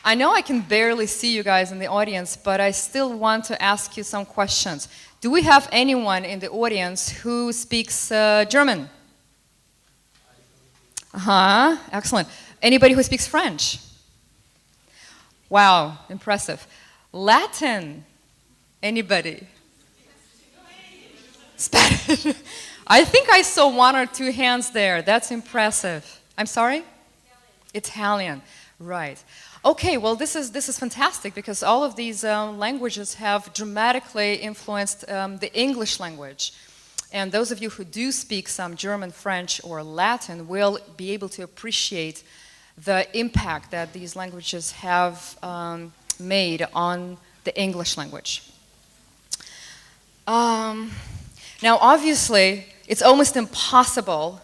I know I can barely see you guys in the audience, but I still want to ask you some questions. Do we have anyone in the audience who speaks German? Excellent. Anybody who speaks French? Wow, impressive. Latin? Anybody? Spanish. I think I saw one or two hands there. That's impressive. I'm sorry? Italian. Right. Okay, well, this is fantastic because all of these languages have dramatically influenced the English language. And those of you who do speak some German, French, or Latin will be able to appreciate the impact that these languages have made on the English language. Now, obviously, it's almost impossible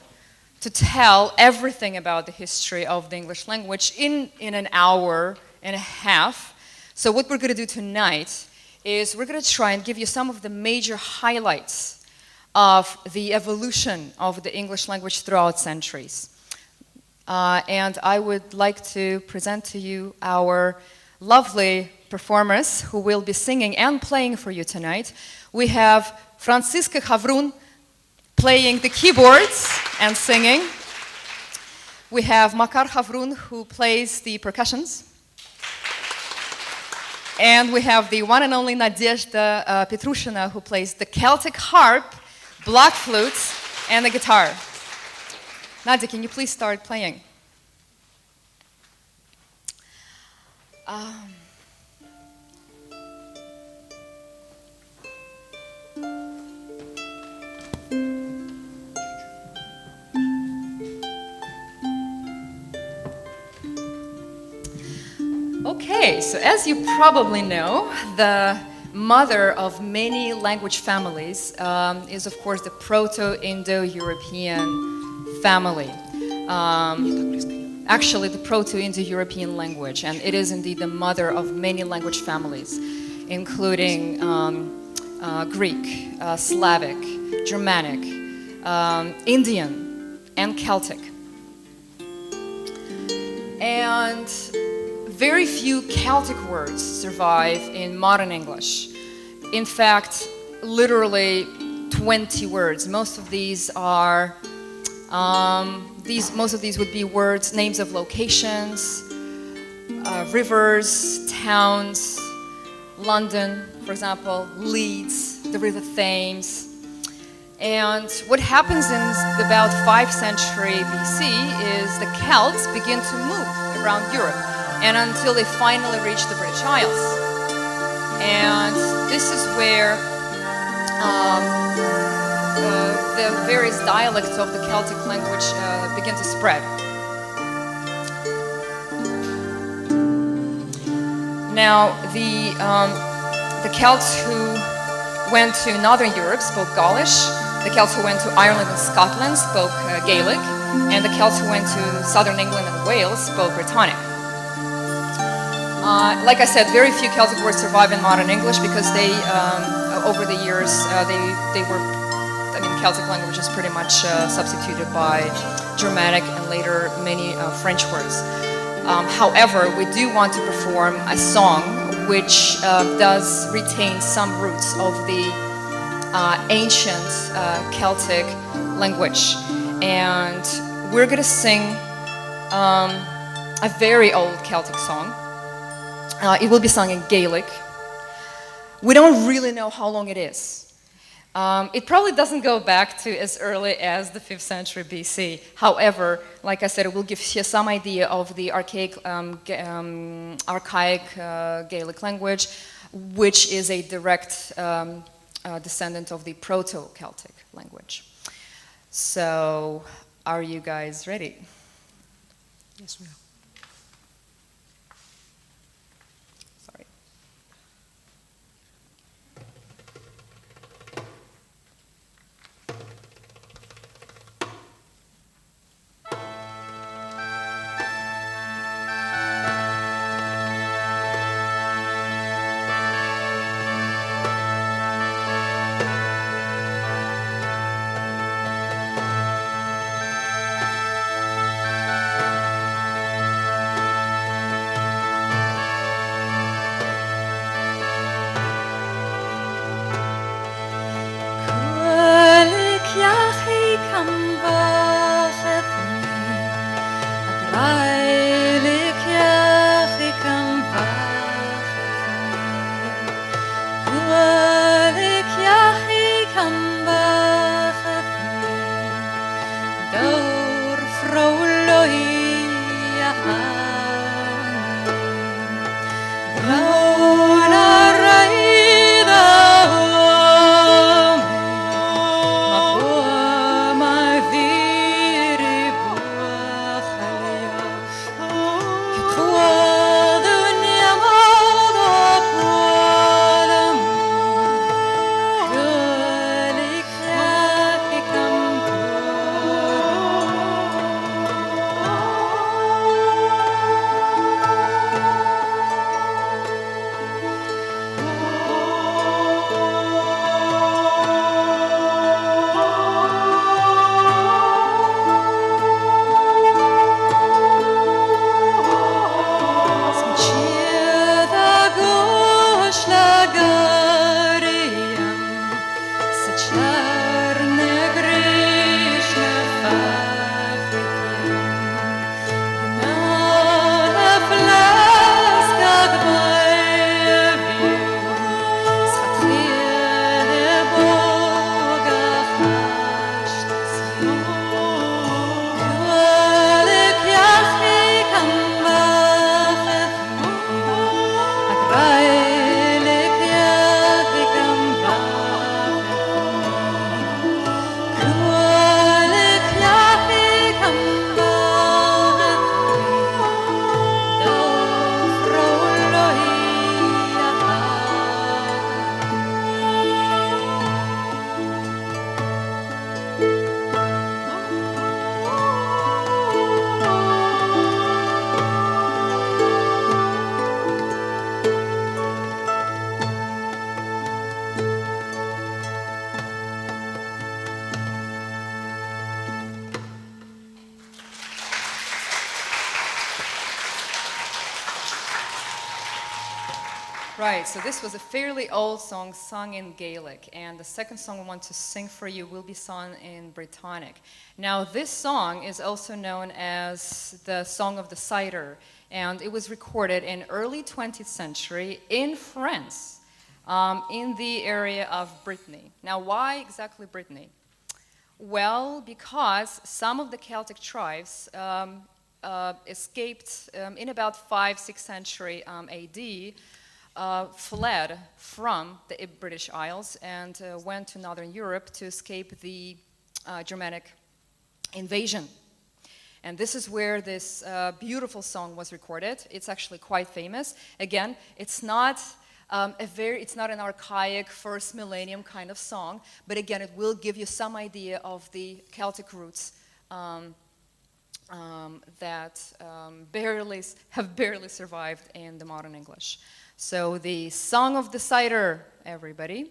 to tell everything about the history of the English language in an hour and a half. So what we're going to do tonight is we're going to try and give you some of the major highlights of the evolution of the English language throughout centuries. And I would like to present to you our lovely performers who will be singing and playing for you tonight. We have Franziska Havrun playing the keyboards and singing. We have Makar Havrun who plays the percussions. And we have the one and only Nadezhda Petrushina who plays the Celtic harp, block flutes, and the guitar. Nadia, can you please start playing? Okay, so as you probably know, the mother of many language families is, of course, the Proto-Indo-European family. Actually, the Proto-Indo-European language, and it is indeed the mother of many language families, including Greek, Slavic, Germanic, Indian, and Celtic. And very few Celtic words survive in modern English. In fact, literally 20 words. Most of these are most of these would be words, names of locations, rivers, towns, London, for example, Leeds, the River Thames. And what happens in about 5th century BC is the Celts begin to move around Europe, and until they finally reach the British Isles. And this is where the various dialects of the Celtic language begin to spread. Now, the Celts who went to Northern Europe spoke Gaulish, the Celts who went to Ireland and Scotland spoke Gaelic, and the Celts who went to Southern England and Wales spoke Brittonic. Like I said, very few Celtic words survive in modern English because they, over the years, Celtic language is pretty much substituted by Germanic and later many French words. However, we do want to perform a song which does retain some roots of the ancient Celtic language. And we're going to sing a very old Celtic song. It will be sung in Gaelic. We don't really know how long it is. It probably doesn't go back to as early as the 5th century BC. However, like I said, it will give you some idea of the archaic Gaelic language, which is a direct descendant of the Proto-Celtic language. So, are you guys ready? Yes, we are. Right, so this was a fairly old song sung in Gaelic, and the second song we want to sing for you will be sung in Brittonic. Now, this song is also known as the Song of the Cider, and it was recorded in early 20th century in France, in the area of Brittany. Now, why exactly Brittany? Well, because some of the Celtic tribes escaped in about 5th-6th century AD, fled from the British Isles and went to Northern Europe to escape the Germanic invasion. And this is where this beautiful song was recorded. It's actually quite famous. Again, it's not it's not an archaic first millennium kind of song, but again, it will give you some idea of the Celtic roots that have barely survived in the modern English. So the Song of the Cider, everybody.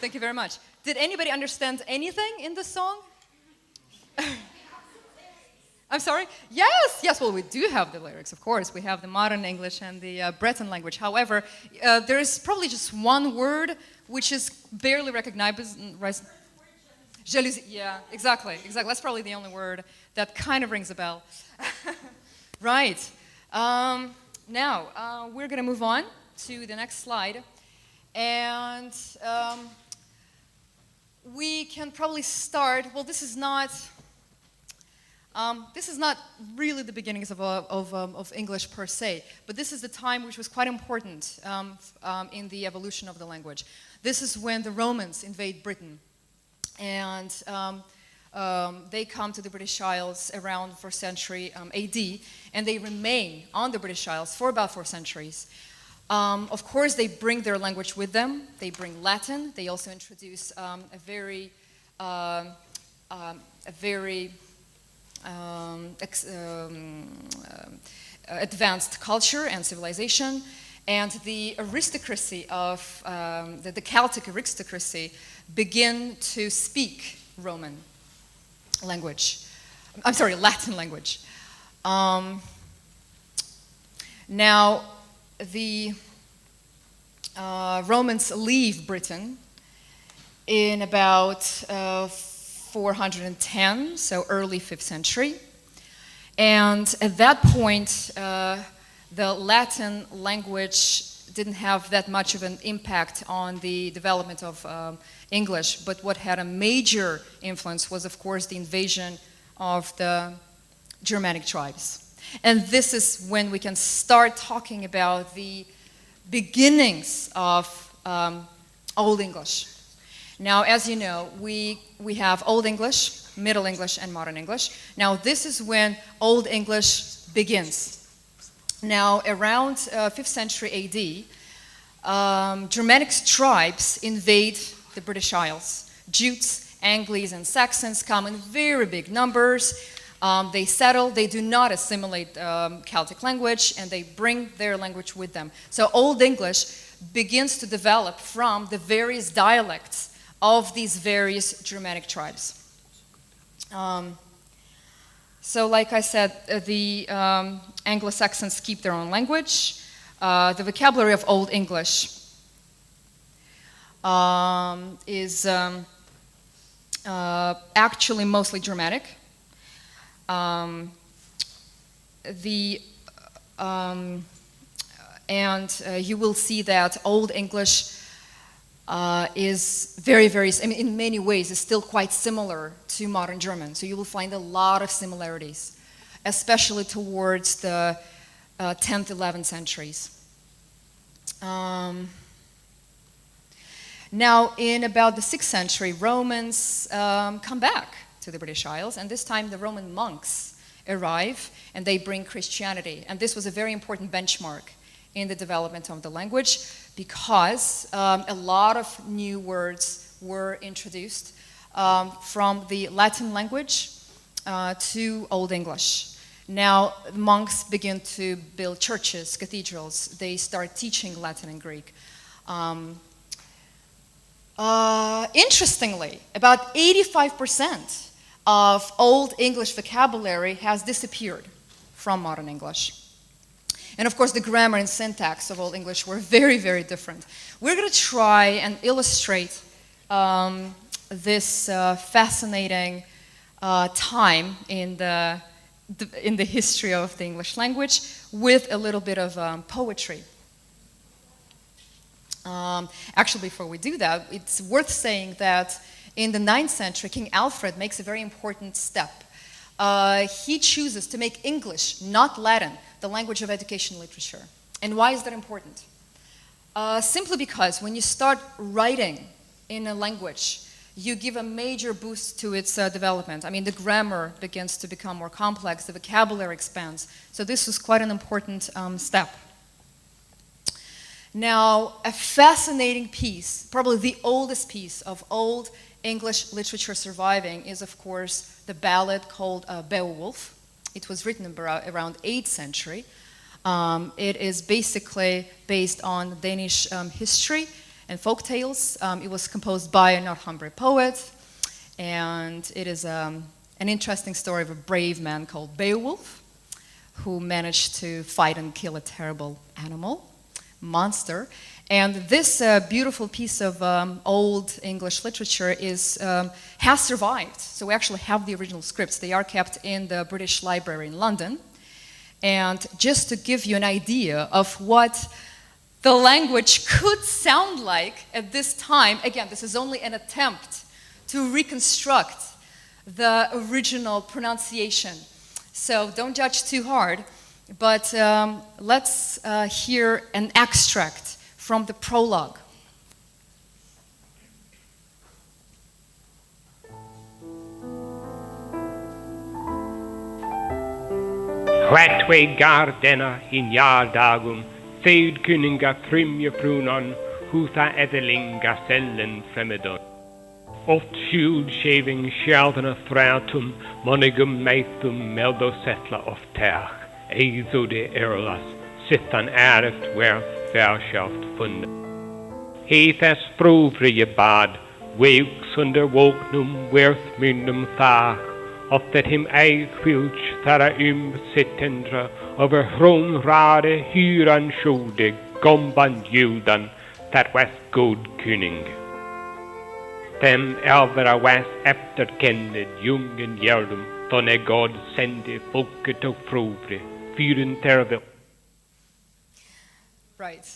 Thank you very much. Did anybody understand anything in the song? I'm sorry? Yes, yes. Well, we do have the lyrics, of course. We have the modern English and the Breton language. However, there is probably just one word which is barely recognizable. Jalousie. Yeah, exactly. That's probably the only word that kind of rings a bell. Right. Now, we're going to move on to the next slide. And we can probably start, well, this is not really the beginnings of English per se, but this is the time which was quite important in the evolution of the language. This is when the Romans invade Britain, and they come to the British Isles around 4th century AD, and they remain on the British Isles for about 4 centuries. Of course, they bring their language with them. They bring Latin. They also introduce a very advanced culture and civilization, and the aristocracy of the Celtic aristocracy begin to speak Roman language. I'm sorry, Latin language. Now, the Romans leave Britain in about 410, so early 5th century. And at that point, the Latin language didn't have that much of an impact on the development of English, but what had a major influence was, of course, the invasion of the Germanic tribes. And this is when we can start talking about the beginnings of Old English. Now, as you know, we have Old English, Middle English, and Modern English. Now, this is when Old English begins. Now, around 5th century AD, Germanic tribes invade the British Isles. Jutes, Angles, and Saxons come in very big numbers. They settle, they do not assimilate Celtic language, and they bring their language with them. So Old English begins to develop from the various dialects of these various Germanic tribes. So like I said, the Anglo-Saxons keep their own language. The vocabulary of Old English is actually mostly Germanic. You will see that Old English is very, I mean, in many ways, is still quite similar to modern German. So you will find a lot of similarities, especially towards the 10th, 11th centuries. Now, in about the 6th century, Romans come back to the British Isles, and this time the Roman monks arrive, and they bring Christianity. And this was a very important benchmark in the development of the language, because a lot of new words were introduced from the Latin language to Old English. Now, monks begin to build churches, cathedrals. They start teaching Latin and Greek. Interestingly, about 85% of Old English vocabulary has disappeared from modern English. And of course, the grammar and syntax of Old English were very, very different. We're going to try and illustrate this fascinating time in the history of the English language with a little bit of poetry. Actually, before we do that, it's worth saying that in the 9th century, King Alfred makes a very important step. He chooses to make English, not Latin, the language of education and literature. And why is that important? Simply because when you start writing in a language, you give a major boost to its development. I mean, the grammar begins to become more complex, the vocabulary expands. So this was quite an important step. Now, a fascinating piece, probably the oldest piece of Old English literature surviving is, of course, the ballad called Beowulf. It was written around 8th century. It is basically based on Danish history and folk tales. It was composed by a Northumbria poet, and it is a an interesting story of a brave man called Beowulf, who managed to fight and kill a terrible monster. And this beautiful piece of Old English literature has survived. So we actually have the original scripts. They are kept in the British Library in London. And just to give you an idea of what the language could sound like at this time, again, this is only an attempt to reconstruct the original pronunciation. So don't judge too hard, but let's hear an extract from the prologue. Hwetwe gardena in jardagum, seudkuninga trimjefrunon, hutha edelinga sellen fremedon. Oft skjuld shaving sjaldena thratum, monigum meitum meldo settla of terch, eizo de erlas, sittan äreft where verschaft funde. Heithas frovre je bad, weuks under wognum werth myndum thach, of that him eichwilch thara sittendra, over hron rade hyran sjode, gomban judan, that was good kuning. Dem elvera was efterkände jungen hjärdum, donne God sende folket och frovre, fyren terve. Right.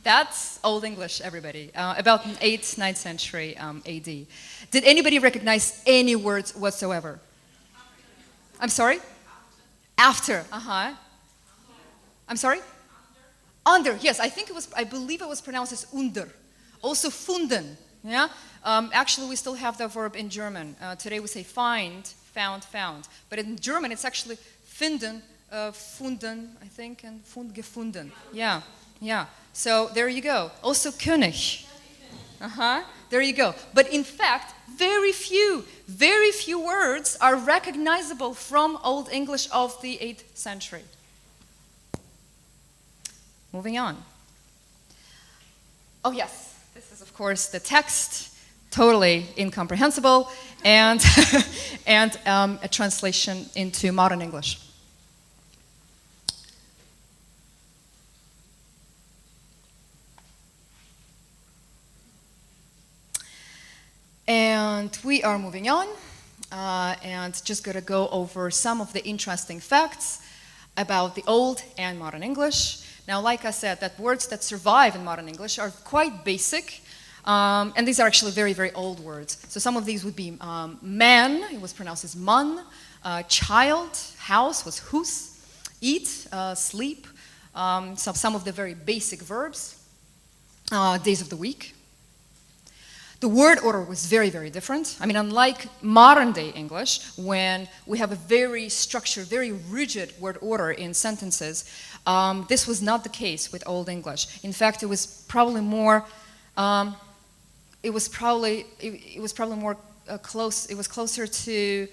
That's Old English, everybody. About 8th, 9th century AD. Did anybody recognize any words whatsoever? I'm sorry? After. I'm sorry? Under. Yes, I believe it was pronounced as under. Also funden. Yeah? Actually, we still have the verb in German. Today we say find, found. But in German, it's actually finden, funden, I think, and gefunden. Yeah. So there you go. Also König. There you go. But in fact, very few words are recognizable from Old English of the 8th century. Moving on. Oh yes, this is of course the text, totally incomprehensible, and a translation into modern English. And we are moving on, and just going to go over some of the interesting facts about the Old and Modern English. Now, like I said, that words that survive in Modern English are quite basic, and these are actually very, very old words. So some of these would be man, it was pronounced as man, child, house was hus, eat, sleep, some of the very basic verbs, days of the week. The word order was very, very different. I mean, unlike modern-day English, when we have a very structured, very rigid word order in sentences, this was not the case with Old English. In fact, it was probably more. It was probably more close. It was closer to,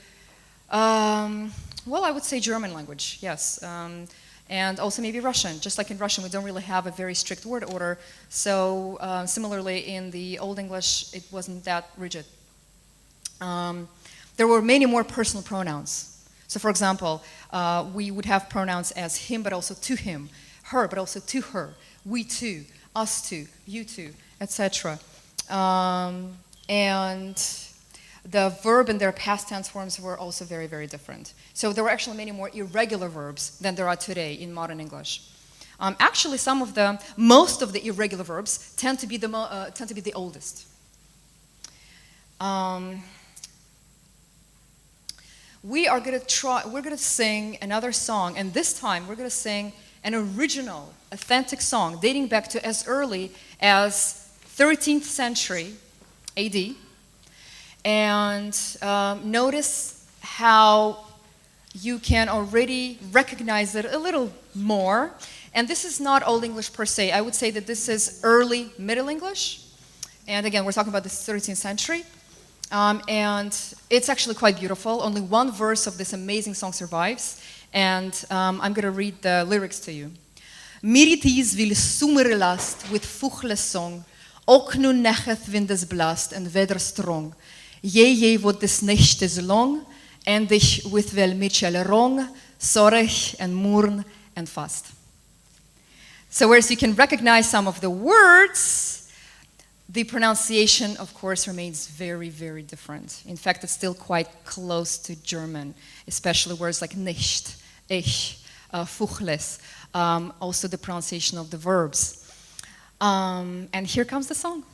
well, I would say German language. Yes. And also maybe Russian. Just like in Russian, we don't really have a very strict word order. So similarly, in the Old English, it wasn't that rigid. There were many more personal pronouns. So for example, we would have pronouns as him, but also to him, her, but also to her, we too, us too, you too, etc. And the verb and their past tense forms were also very, very different. So there were actually many more irregular verbs than there are today in modern English. Actually, most of the irregular verbs tend to be the oldest. We're gonna sing another song, and this time we're gonna sing an original, authentic song dating back to as early as 13th century AD. And notice how you can already recognize it a little more. And this is not Old English per se. I would say that this is early Middle English. And again, we're talking about the 13th century. And it's actually quite beautiful. Only one verse of this amazing song survives. And I'm going to read the lyrics to you. Miritis vil summerelast with fuchle song, ook nu necheth windes blast and weather strong. Ye wat des nächtes long, Ähnlich with vel Michel Rong, Sorech and Murn and Fast. So whereas you can recognize some of the words, the pronunciation, of course, remains very, very different. In fact, it's still quite close to German, especially words like nicht, ich, fuchles, also the pronunciation of the verbs. And here comes the song.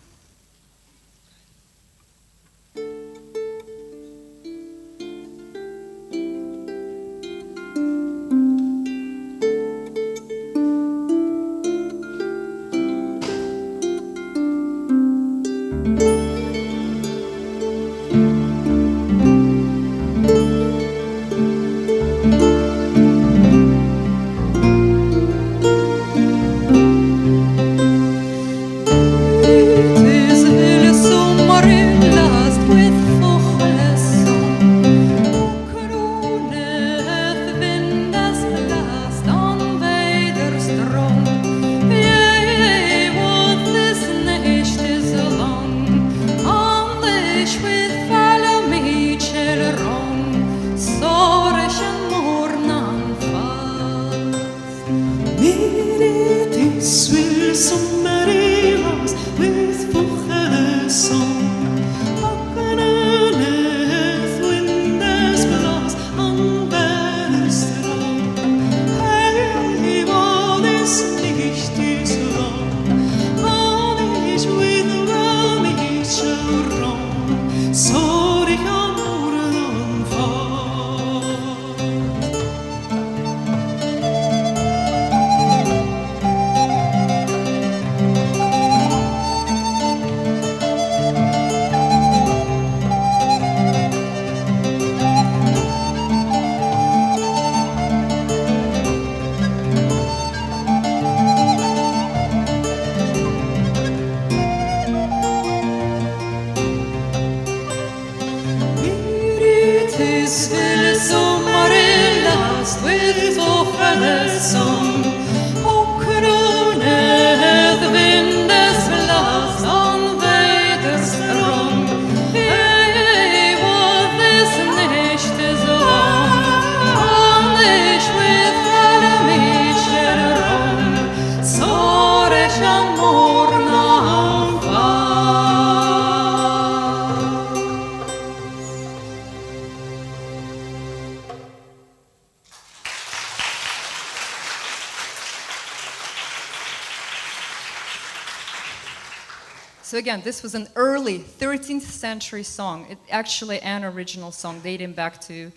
So again, this was an early 13th century song. It actually an original song dating back to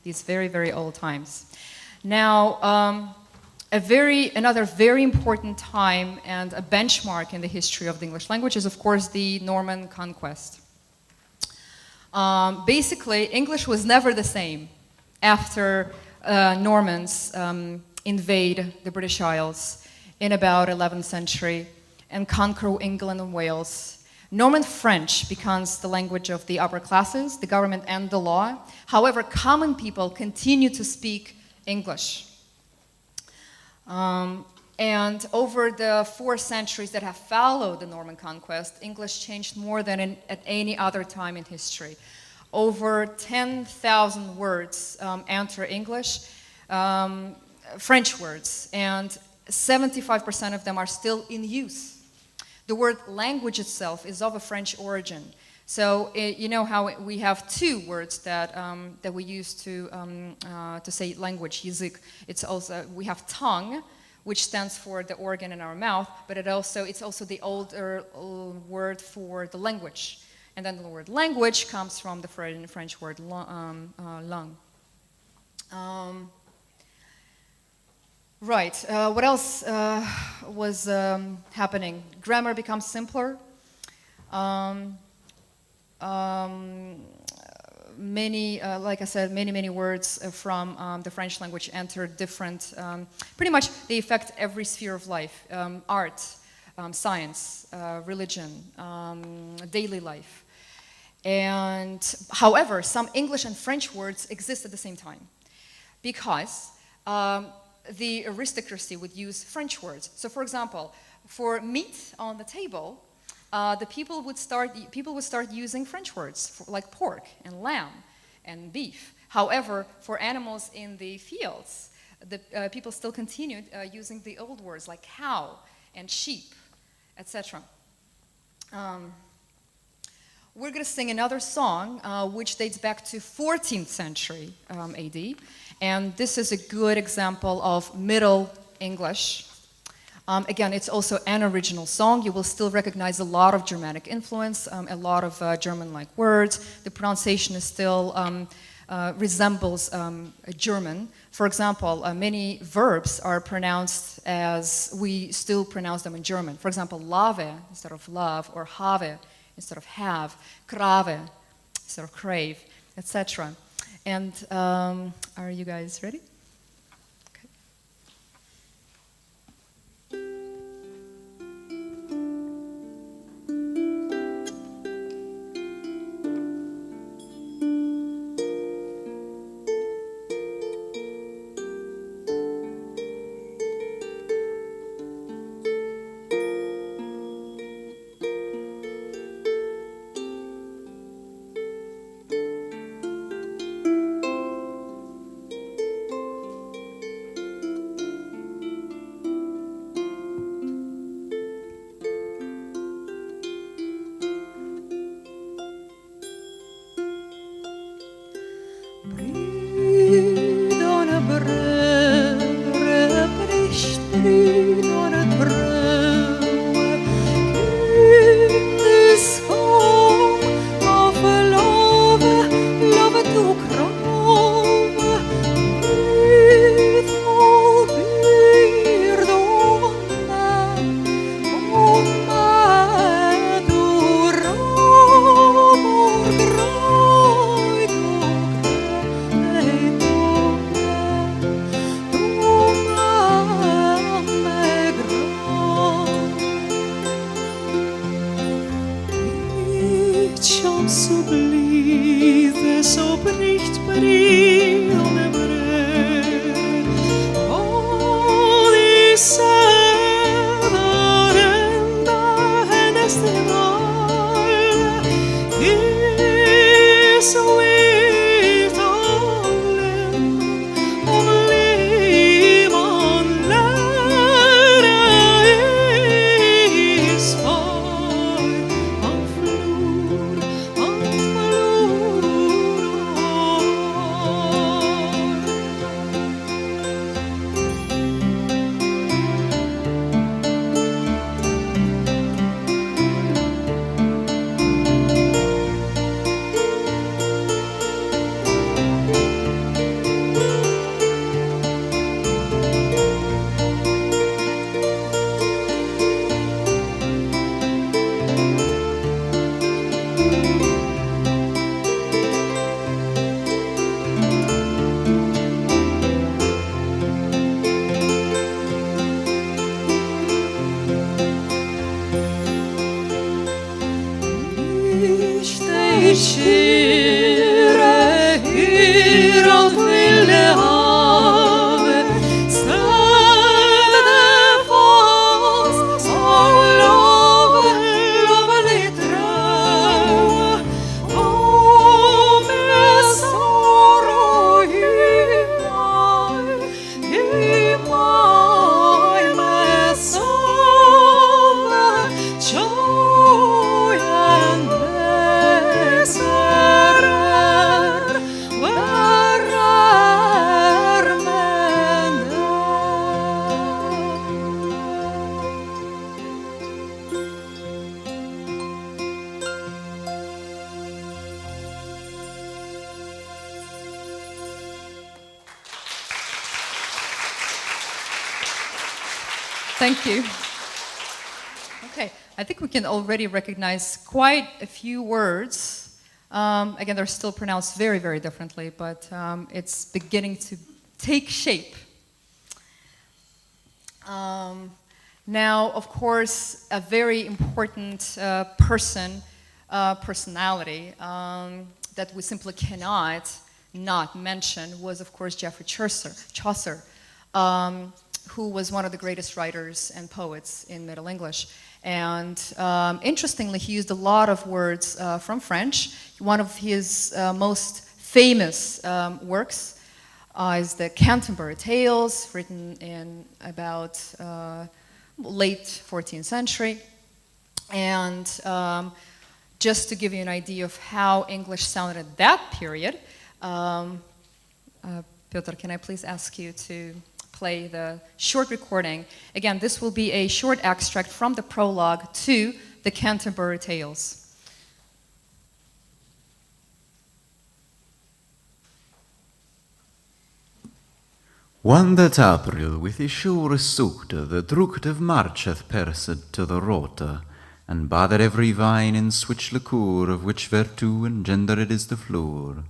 these very, very old times. Now, another very important time and a benchmark in the history of the English language is, of course, the Norman conquest. Basically, English was never the same after Normans invade the British Isles in about 11th century and conquer England and Wales. Norman French becomes the language of the upper classes, the government and the law. However, common people continue to speak English. And over the 4 centuries that have followed the Norman conquest, English changed more than at any other time in history. Over 10,000 words enter English, French words, and 75% of them are still in use. The word language itself is of a French origin. So you know how we have 2 words that we use to say language, язык. It's also, we have tongue, which stands for the organ in our mouth, but it's also the older word for the language. And then the word language comes from the French word langue. Right, what else was happening? Grammar becomes simpler. Many, like I said, many words from the French language enter different, pretty much they affect every sphere of life, art, science, religion, daily life. And however, some English and French words exist at the same time because the aristocracy would use French words. So for example, for meat on the table, the people would start using French words like pork and lamb and beef. However, for animals in the fields, the people still continued using the old words like cow and sheep, etc. We're going to sing another song which dates back to 14th century AD, and this is a good example of Middle English. Again, it's also an original song. You will still recognize a lot of Germanic influence, a lot of German-like words. The pronunciation is still resembles German. For example, many verbs are pronounced as we still pronounce them in German. For example, lave instead of love, or have instead of have, crave instead of crave, etc. And are you guys ready? Okay. Thank you. Okay, I think we can already recognize quite a few words. Again, they're still pronounced very, very differently, but it's beginning to take shape. Now, of course, a very important personality that we simply cannot not mention was, of course, Geoffrey Chaucer, who was one of the greatest writers and poets in Middle English. And interestingly, he used a lot of words from French. One of his most famous works is the Canterbury Tales, written in about late 14th century. And just to give you an idea of how English sounded at that period, Piotr, can I please ask you to play the short recording? Again, this will be a short extract from the prologue to the Canterbury Tales. One that April with his sure suchte, the drucht of March hath persed to the rote, and bathed every vine in switch liqueur, of which virtue engendered is the floor.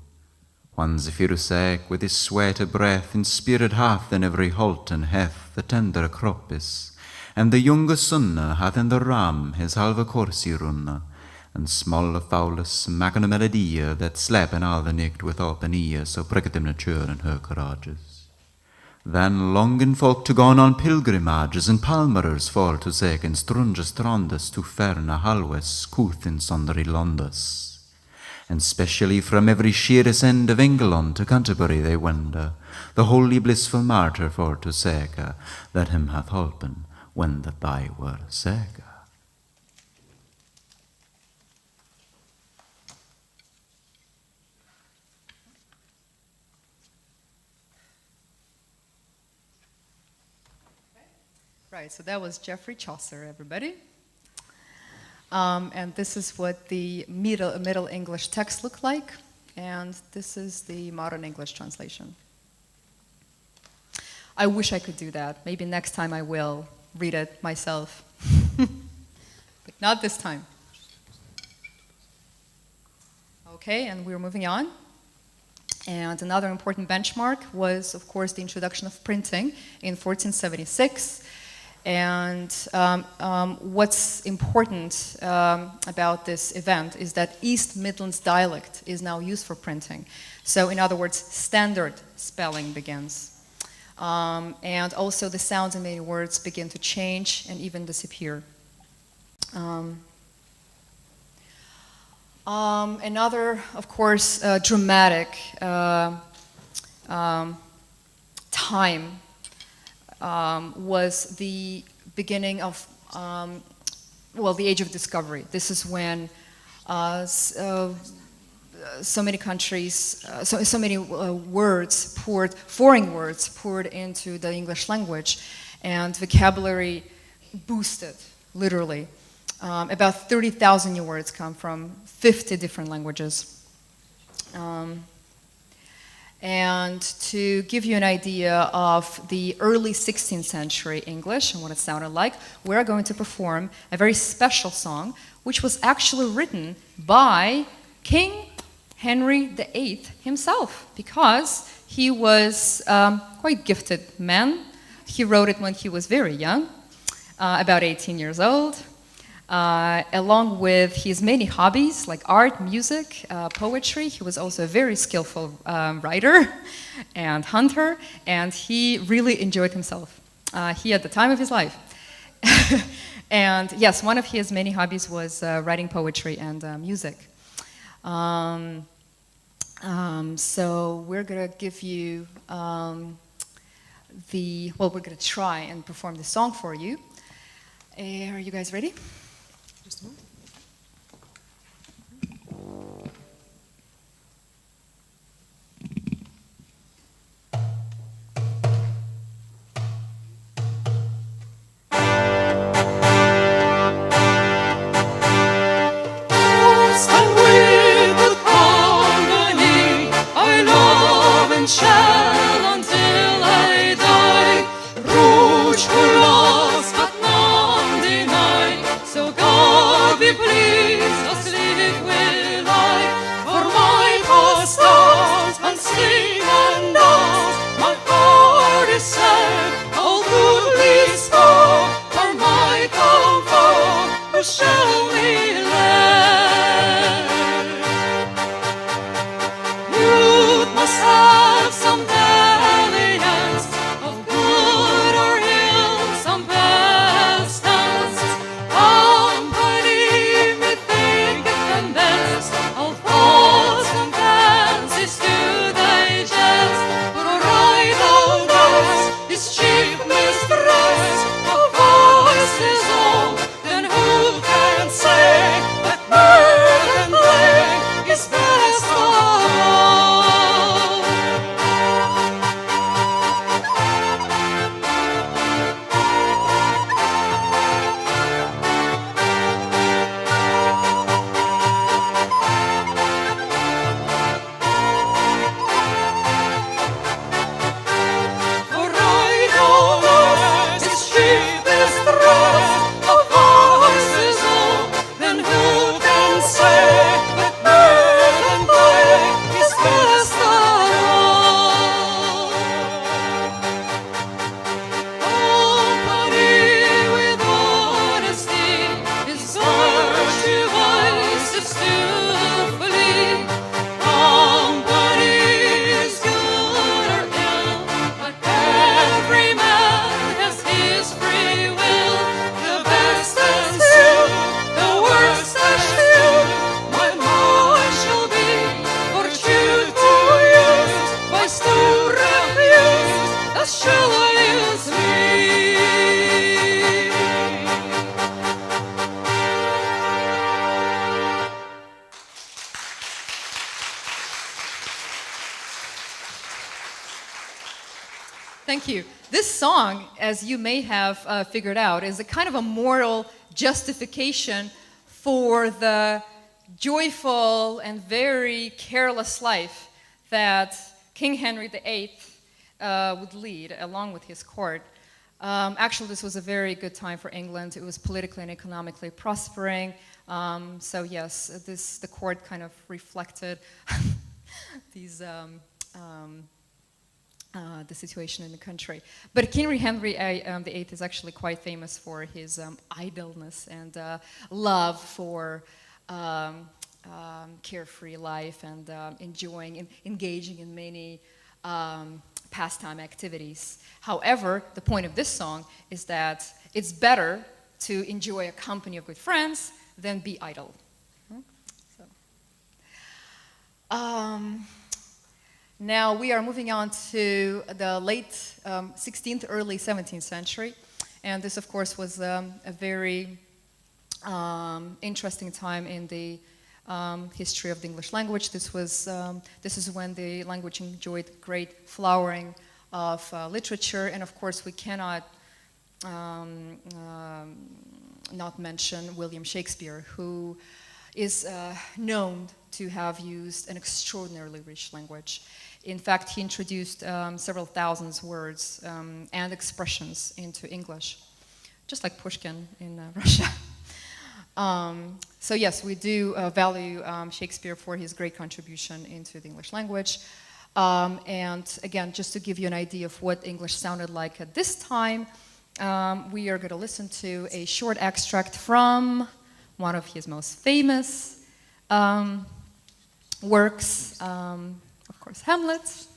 One Zephyr sack with his sweat breath inspired hath in every holt and heth the tender croppis, and the younge sunne hath in the ram his halve corsi runne, and smalle fowles maken a melodie that slapen all the night with open ear, so pricket them nature and her courages. Then longen folk to gone on pilgrimages, and palmerers for to seek in strunge strandes to ferne halwes couth in sonderi londes. And specially from every sheerest end of England to Canterbury they wende, the holy blissful martyr for to seek, that him hath holpen when that they were sick. Right, so that was Geoffrey Chaucer, everybody. And this is what the Middle English text looked like, and this is the modern English translation. I wish I could do that. Maybe next time I will read it myself. But not this time. Okay, and we're moving on. And another important benchmark was, of course, the introduction of printing in 1476. And what's important about this event is that East Midlands dialect is now used for printing. So in other words, standard spelling begins. And also the sounds in many words begin to change and even disappear. Another, of course, dramatic time was the beginning of, the Age of Discovery. This is when so many countries, so many foreign words poured into the English language, and vocabulary boosted, literally. About 30,000 new words come from 50 different languages. And to give you an idea of the early 16th century English and what it sounded like, we're going to perform a very special song, which was actually written by King Henry VIII himself, because he was quite gifted man. He wrote it when he was very young, about 18 years old. Along with his many hobbies like art, music, poetry, he was also a very skillful writer and hunter, and he really enjoyed himself. He had the time of his life. And yes, one of his many hobbies was writing poetry and music. So we're going to give you we're going to try and perform the song for you. Are you guys ready? Just a moment. Stand with the company I love and shall until I die. Rouge for loss, but none deny. So God be pleased, us live with life. For my past out and sing and dance, my heart is sad, all goodly store. For my comfort, who shall we lend? Youth must have some dalliance of good or ill Thank you. This song, as you may have figured out, is a kind of a moral justification for the joyful and very careless life that King Henry VIII would lead along with his court. Actually, this was a very good time for England. It was politically and economically prospering. So yes, the court kind of reflected these, the situation in the country. But King Henry VIII is actually quite famous for his idleness and love for carefree life and engaging in many pastime activities. However, the point of this song is that it's better to enjoy a company of good friends than be idle. So, now we are moving on to the late 16th, early 17th century. And this, of course, was a very interesting time in the history of the English language. This is when the language enjoyed great flowering of literature, and of course we cannot not mention William Shakespeare, who is known to have used an extraordinarily rich language. In fact, he introduced several thousand words and expressions into English, just like Pushkin in Russia. So yes, we do value Shakespeare for his great contribution into the English language. And again, just to give you an idea of what English sounded like at this time, we are going to listen to a short extract from one of his most famous works, of course, Hamlet.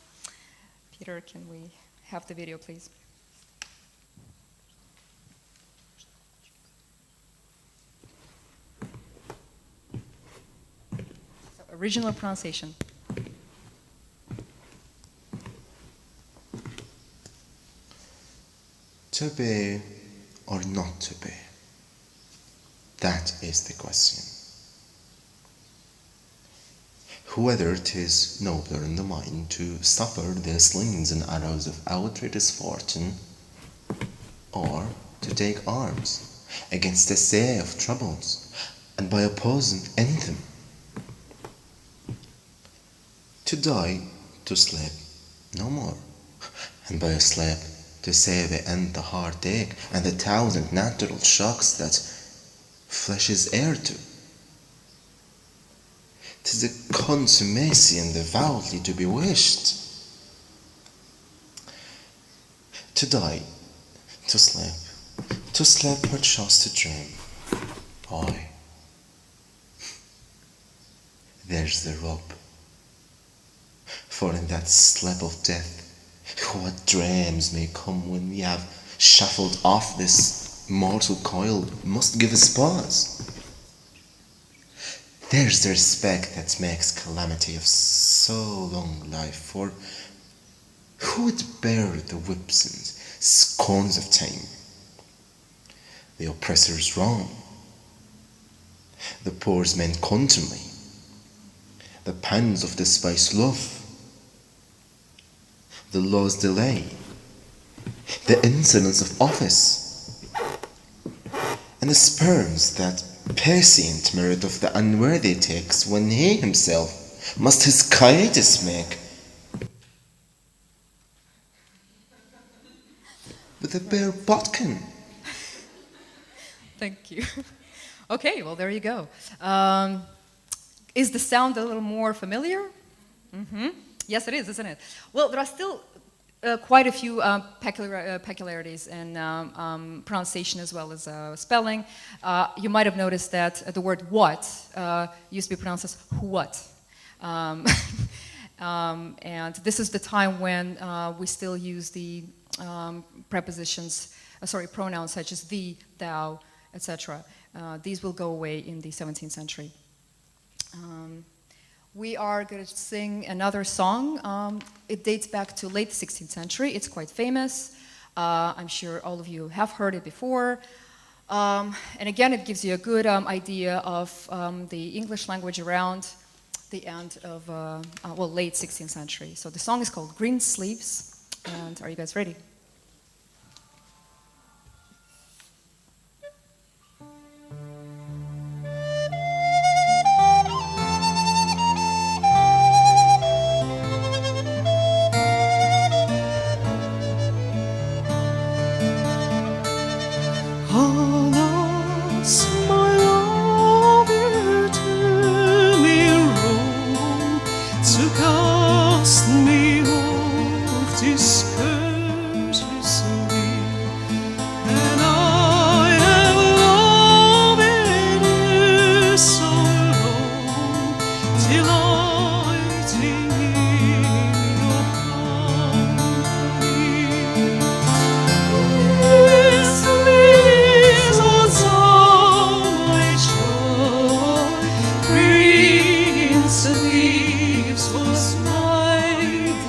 Peter, can we have the video, please? Original pronunciation. To be or not to be? That is the question. Whether it is nobler in the mind to suffer the slings and arrows of outrageous fortune, or to take arms against a sea of troubles, and by opposing end them. To die, to sleep, no more, and by a sleep to say the end the heartache and the thousand natural shocks that flesh is heir to. 'Tis a consummation and devoutly to be wished. To die, to sleep perchance to dream. Aye, there's the rub. For in that sleep of death, what dreams may come when we have shuffled off this mortal coil must give us pause. There's the respect that makes calamity of so long life, for who would bear the whips and scorns of time? The oppressor's wrong, the poor's men contumely, the pangs of despised love, the law's delay, the insolence of office, and the spurns that patient merit of the unworthy takes when he himself must his quietus make. With a bare bodkin. Thank you. Okay, well, there you go. Is the sound a little more familiar? Mm-hmm. Yes, it is, isn't it? Well, there are still quite a few peculiarities in pronunciation as well as spelling. You might have noticed that the word what used to be pronounced as what. And this is the time when we still use the pronouns such as thee, thou, etc. These will go away in the 17th century. We are going to sing another song. It dates back to late 16th century. It's quite famous. I'm sure all of you have heard it before. And again, it gives you a good idea of the English language around the end of, late 16th century. So the song is called Green Sleeves, And are you guys ready? Alas, my love, you do me wrong to cast me off discourteously, and I have loved you so long, delighting in your company. This was all my joy. Prince of Thieves was my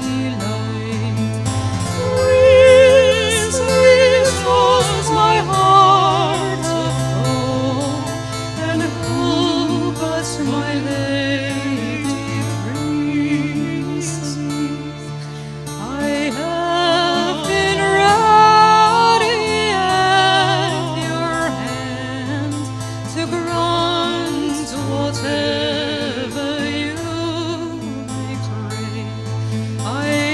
delight. Prince of Thieves was my heart of gold, and who but my lady Princess? I have been ready at your hand to grant whatever you may crave. I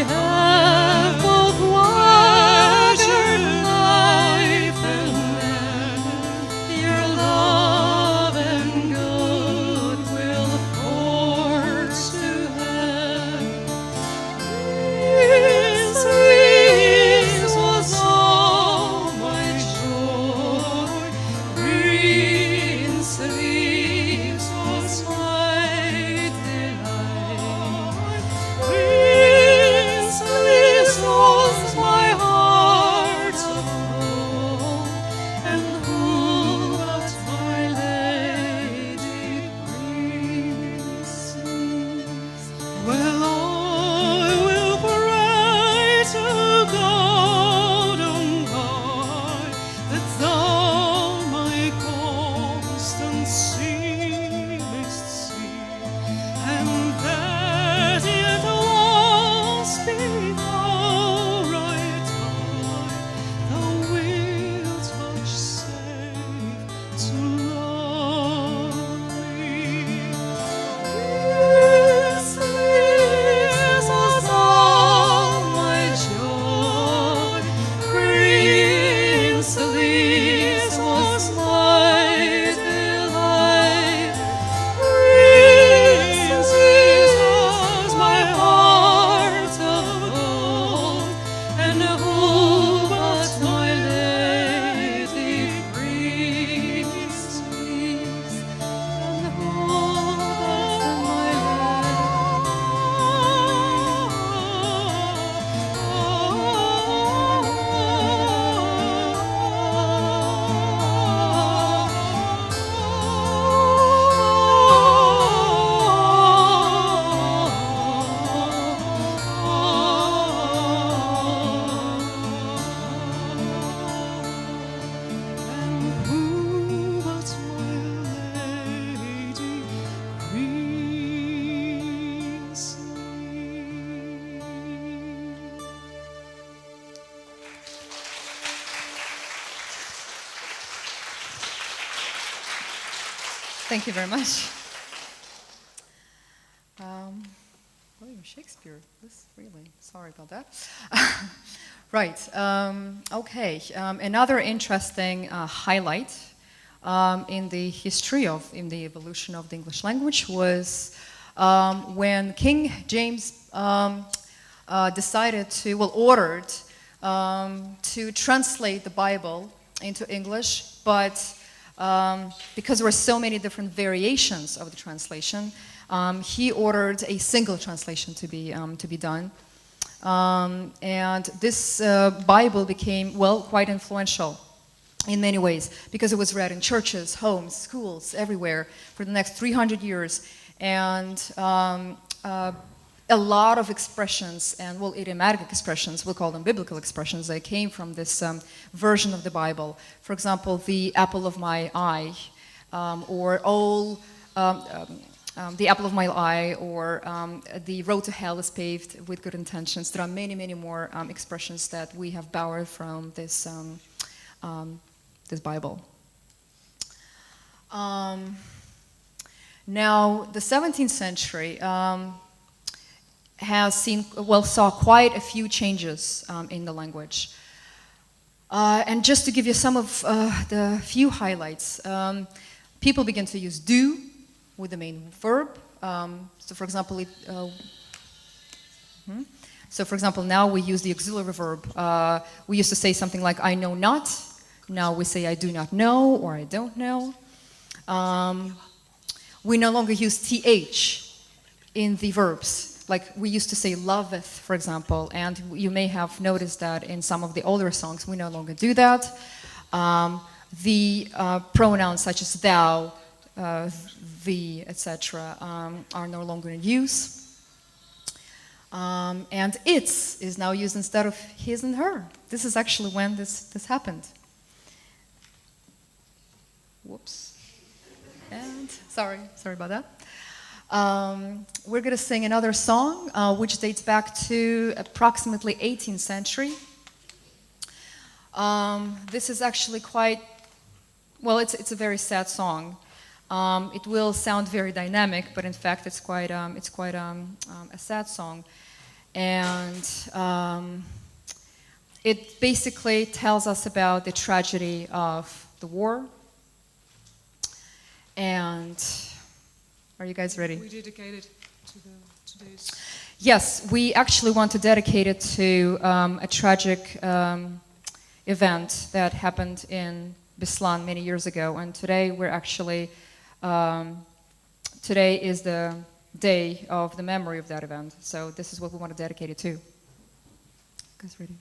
have both pleasure, life, and then your love and goodwill for to have. This was all my joy. Prince of Thieves was my delight. Prince of Thieves was my heart of gold, and who but my lady Princess? Well, I will pray to God on high that thou my constancy mayst see, and that yet once be thou right high, thou wilt vouchsafe to love me. This was all my joy. Prince of Thieves was my delight. Prince of Thieves was my heart of gold, and who but my lady Princess? And who but my And who but my lady Princess? Thank you very much. William Shakespeare, this really, sorry about that. Right, okay. Another interesting highlight in the history of, in the evolution of the English language was when King James decided to, well, ordered to translate the Bible into English, but because there were so many different variations of the translation, he ordered a single translation to be done. And this Bible became, well, quite influential in many ways because it was read in churches, homes, schools, everywhere for the next 300 years. And a lot of expressions, and well, idiomatic expressions, we'll call them biblical expressions, they came from this version of the Bible. For example, the apple of my eye, or all the apple of my eye, or the road to hell is paved with good intentions. There are many, many more expressions that we have borrowed from this this Bible. Now, the 17th century saw quite a few changes in the language. And just to give you some of the few highlights, people began to use do with the main verb. So for example, now we use the auxiliary verb. We used to say something like I know not. Now we say I do not know or I don't know. We no longer use th in the verbs. Like we used to say loveth, for example, and you may have noticed that in some of the older songs we no longer do that. The pronouns such as thou, thee, etc. Are no longer in use. And its is now used instead of his and her. This is actually when this happened. Whoops. And sorry about that. We're going to sing another song which dates back to approximately 18th century. This is actually quite, well, it's a very sad song. It will sound very dynamic, but in fact it's quite a sad song. And it basically tells us about the tragedy of the war. And are you guys ready? We dedicate it to today's. Yes, we actually want to dedicate it to a tragic event that happened in Beslan many years ago. And today we're actually, today is the day of the memory of that event. So this is what we want to dedicate it to. You guys ready?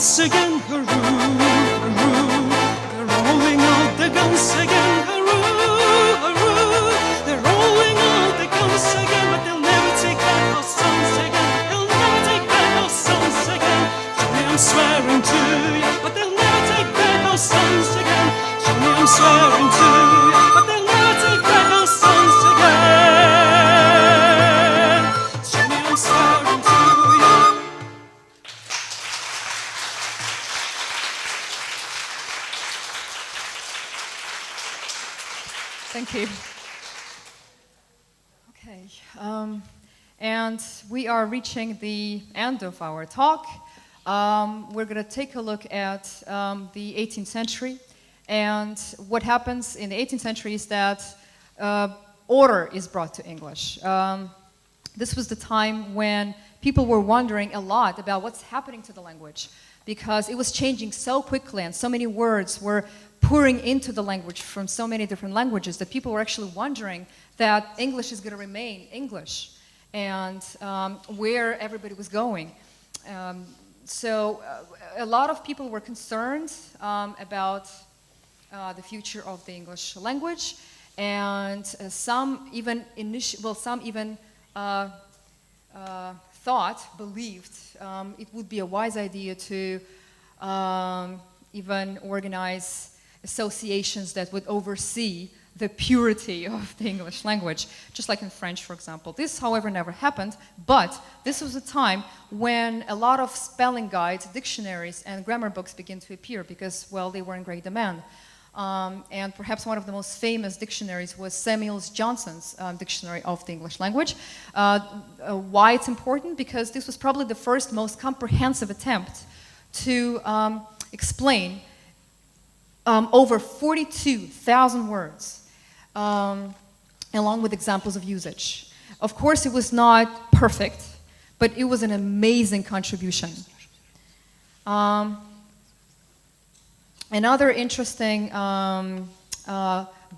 guns again, hurroo, hurroo. They're rolling out the guns again, hurroo. swearing to you, but they'll never take back our sons again. Show me I'm swearing to you, but they'll never take back our sons again. Show me I'm swearing to you. Thank you. Okay, and we are reaching the end of our talk. We're going to take a look at the 18th century, and what happens in the 18th century is that order is brought to English. This was the time when people were wondering a lot about what's happening to the language, because it was changing so quickly and so many words were pouring into the language from so many different languages that people were actually wondering that English is going to remain English, and where everybody was going. So a lot of people were concerned about the future of the English language, and some even believed it would be a wise idea to even organize associations that would oversee the purity of the English language, just like in French, for example. This, however, never happened, but this was a time when a lot of spelling guides, dictionaries, and grammar books began to appear because, well, they were in great demand. And perhaps one of the most famous dictionaries was Samuel Johnson's Dictionary of the English Language. Why it's important? Because this was probably the first most comprehensive attempt to explain over 42,000 words, along with examples of usage. Of course, it was not perfect, but it was an amazing contribution. Another interesting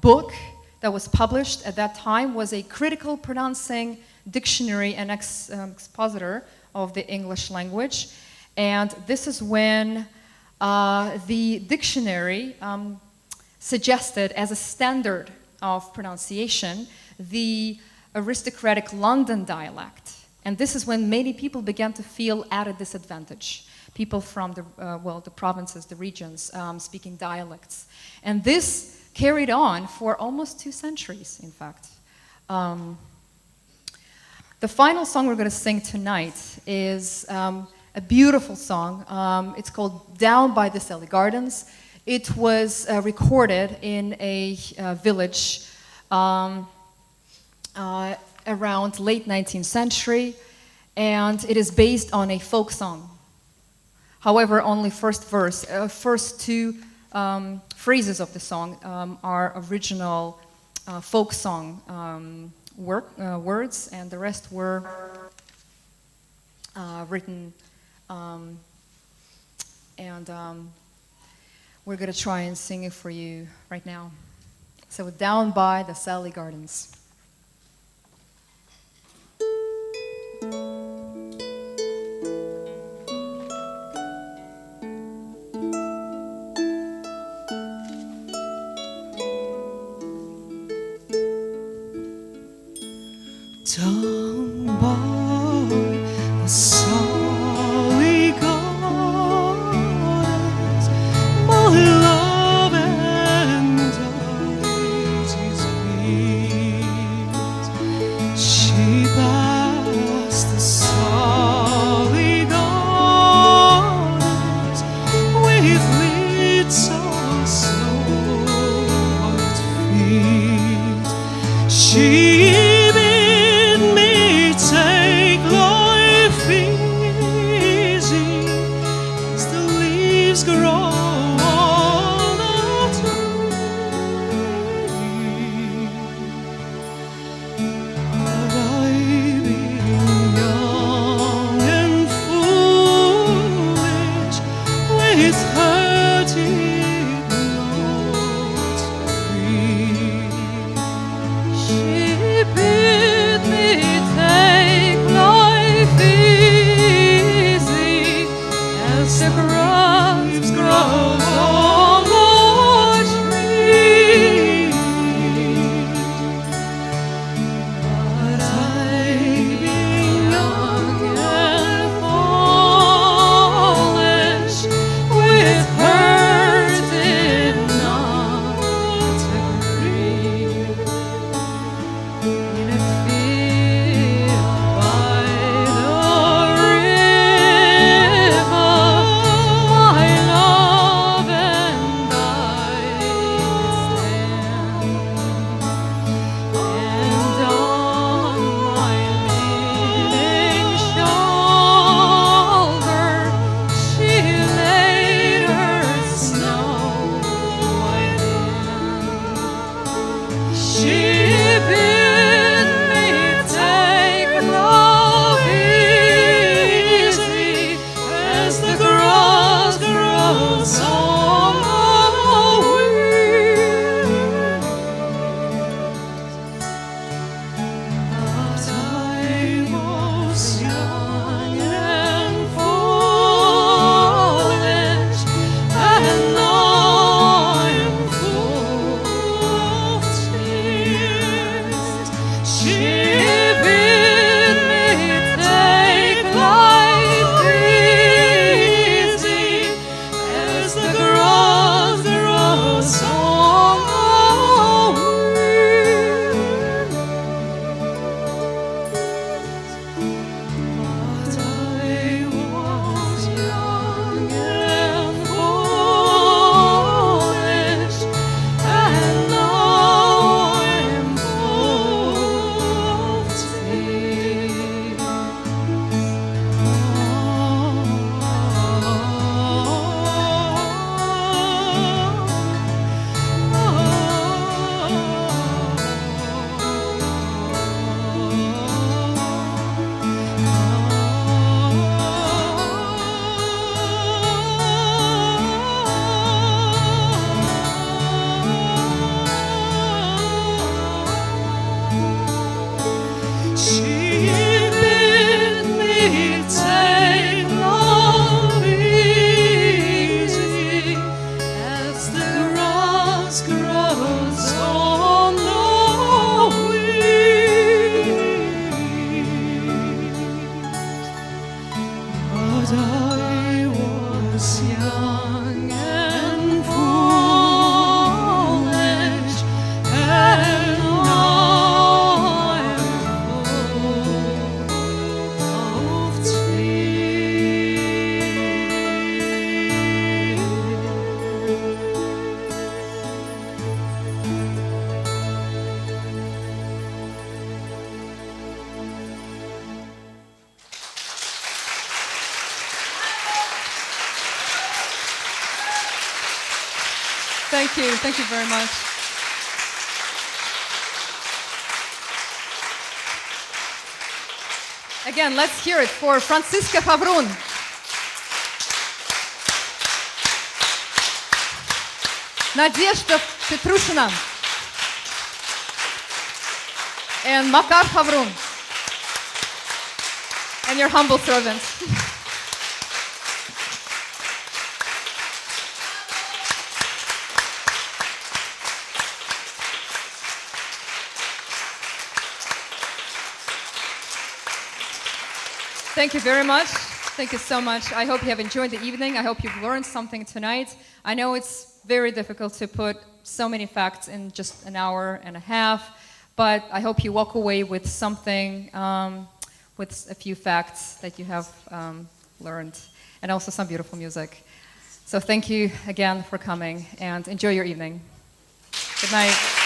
book that was published at that time was a critical pronouncing dictionary and expositor of the English language. And this is when the dictionary suggested as a standard of pronunciation the aristocratic London dialect. And this is when many people began to feel at a disadvantage. People from the provinces, the regions, speaking dialects. And this carried on for almost 2 centuries, in fact. The final song we're going to sing tonight is a beautiful song. It's called Down by the Sally Gardens. It was recorded in a village around late 19th century, and it is based on a folk song. However, only first 2 phrases of the song are original folk song words, and the rest were written. We're going to try and sing it for you right now. So, Down by the Sally Gardens. Down by the Sally Gardens, my love and daisy's sweet. She passed the Sally Gardens with leads of snow-white feet. She take life easy as the leaves grow on the tree. But I've been young and foolish with her deep notes free. She bid me take life easy as the grapes grow on the tree. But I've been young and foolish Thank you. Thank you very much. Again, let's hear it for Franziska Favrun. Nadezhda Petrushina. And Makar Favrun. And your humble servant. Thank you very much. Thank you so much. I hope you have enjoyed the evening. I hope you've learned something tonight. I know it's very difficult to put so many facts in just an hour and a half, but I hope you walk away with something, with a few facts that you have learned, and also some beautiful music. So thank you again for coming, and enjoy your evening. Good night.